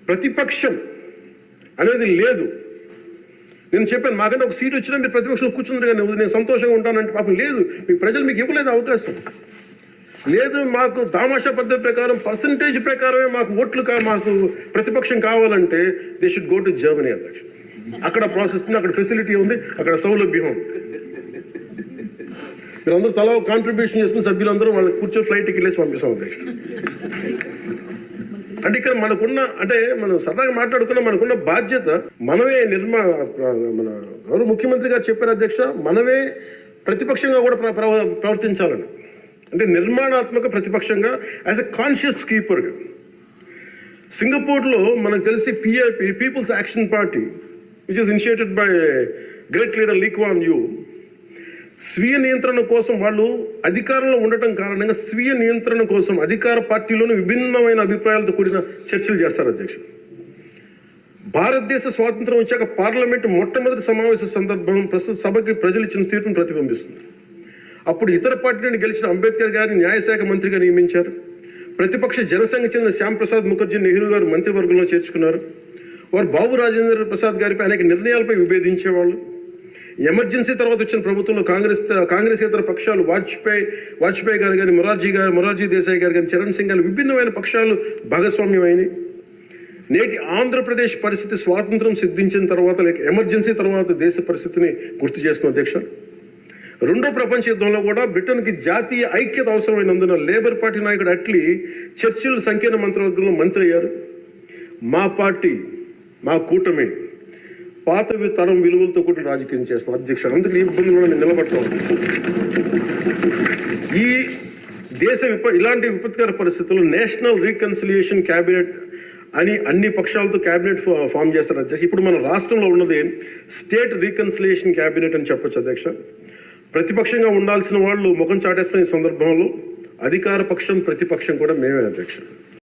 ప్రతిపక్షం అనేది లేదు. నేను చెప్పాను, మాకంటే ఒక సీట్ వచ్చినా మీరు ప్రతిపక్షంలో కూర్చున్నారు కానీ నేను సంతోషంగా ఉంటానంటే పాపం లేదు. మీకు ప్రజలు మీకు ఇవ్వలేదు అవకాశం లేదు. మాకు దామాషా పద్ధతి ప్రకారం పర్సంటేజ్ ప్రకారమే మాకు ఓట్లు మాకు ప్రతిపక్షం కావాలంటే they should go to Germany అధ్యక్ష. అక్కడ ప్రాసెస్ ఉంది, అక్కడ ఫెసిలిటీ ఉంది, అక్కడ సౌలభ్యం ఉంది. మీరందరూ తలా కాంట్రిబ్యూషన్ చేసుకుని సభ్యులందరూ వాళ్ళకి కూర్చొని ఫ్లైట్కి వెళ్ళేసి పంపిస్తాం అధ్యక్ష. అంటే ఇక్కడ మనకున్న మనం సరదాగా మాట్లాడుకున్న మనకున్న బాధ్యత మనమే మన గౌరవ ముఖ్యమంత్రి గారు చెప్పారు అధ్యక్ష, మనమే ప్రతిపక్షంగా కూడా ప్రవర్తించాలని. అంటే నిర్మాణాత్మక ప్రతిపక్షంగా యాజ్ ఎ కాన్షియస్ కీపర్గా. సింగపూర్లో మనకు తెలిసి PIP, people's action party, which is initiated by great leader Lee Kuan Yew, స్వీయ నియంత్రణ కోసం వాళ్ళు అధికారంలో ఉండటం కారణంగా స్వీయ నియంత్రణ కోసం అధికార పార్టీలోని విభిన్నమైన అభిప్రాయాలతో కూడిన చర్చలు చేస్తారు అధ్యక్షుడు. భారతదేశ స్వాతంత్రం వచ్చాక పార్లమెంటు మొట్టమొదటి సమావేశ సందర్భం ప్రస్తుత సభకి ప్రజలు ఇచ్చిన తీర్పును ప్రతిబింబిస్తుంది. అప్పుడు ఇతర పార్టీ నుండి గెలిచిన అంబేద్కర్ గారిని న్యాయశాఖ మంత్రిగా నియమించారు. ప్రతిపక్ష జనసంఘ చెందిన శ్యాంప్రసాద్ ముఖర్జీ నెహ్రూ గారు మంత్రివర్గంలో చేర్చుకున్నారు. వారు బాబు రాజేంద్ర ప్రసాద్ గారిపై అనేక నిర్ణయాలపై విభేదించేవాళ్ళు. ఎమర్జెన్సీ తర్వాత వచ్చిన ప్రభుత్వంలో కాంగ్రెసేతర పక్షాలు వాజ్పేయి గారు కానీ మొరార్జీ దేశాయ్ గారు కానీ చరణ్ సింగ్ గారు విభిన్నమైన పక్షాలు భాగస్వామ్యమైనవి. నేటి ఆంధ్రప్రదేశ్ పరిస్థితి స్వాతంత్రం సిద్ధించిన తర్వాత లేక ఎమర్జెన్సీ తర్వాత దేశ పరిస్థితిని గుర్తు చేస్తున్న అధ్యక్ష. రెండో ప్రపంచ యుద్ధంలో కూడా బ్రిటన్కి జాతీయ ఐక్యత అవసరమైనందున లేబర్ పార్టీ నాయకుడు అట్లీ చర్చిల్ సంకీర్ణ మంత్రివర్గంలో మంత్రి అయ్యారు. మా పార్టీ, మా కూటమి పాత తరం విలువలతో కూడా రాజకీయం చేస్తాం అధ్యక్ష. అందుకు ఈ ఇబ్బందులు మేము నిలబడతాం. ఈ దేశ ఇలాంటి విపత్కర పరిస్థితుల్లో నేషనల్ రీకన్సిలియేషన్ క్యాబినెట్ అని అన్ని పక్షాలతో క్యాబినెట్ ఫామ్ చేస్తారు అధ్యక్ష. ఇప్పుడు మన రాష్ట్రంలో ఉన్నది స్టేట్ రీకన్సిలియేషన్ క్యాబినెట్ అని చెప్పొచ్చు అధ్యక్ష. ప్రతిపక్షంగా ఉండాల్సిన వాళ్ళు ముఖం చాటేస్తున్న ఈ సందర్భంలో అధికార పక్షం ప్రతిపక్షం కూడా మేమే అధ్యక్ష.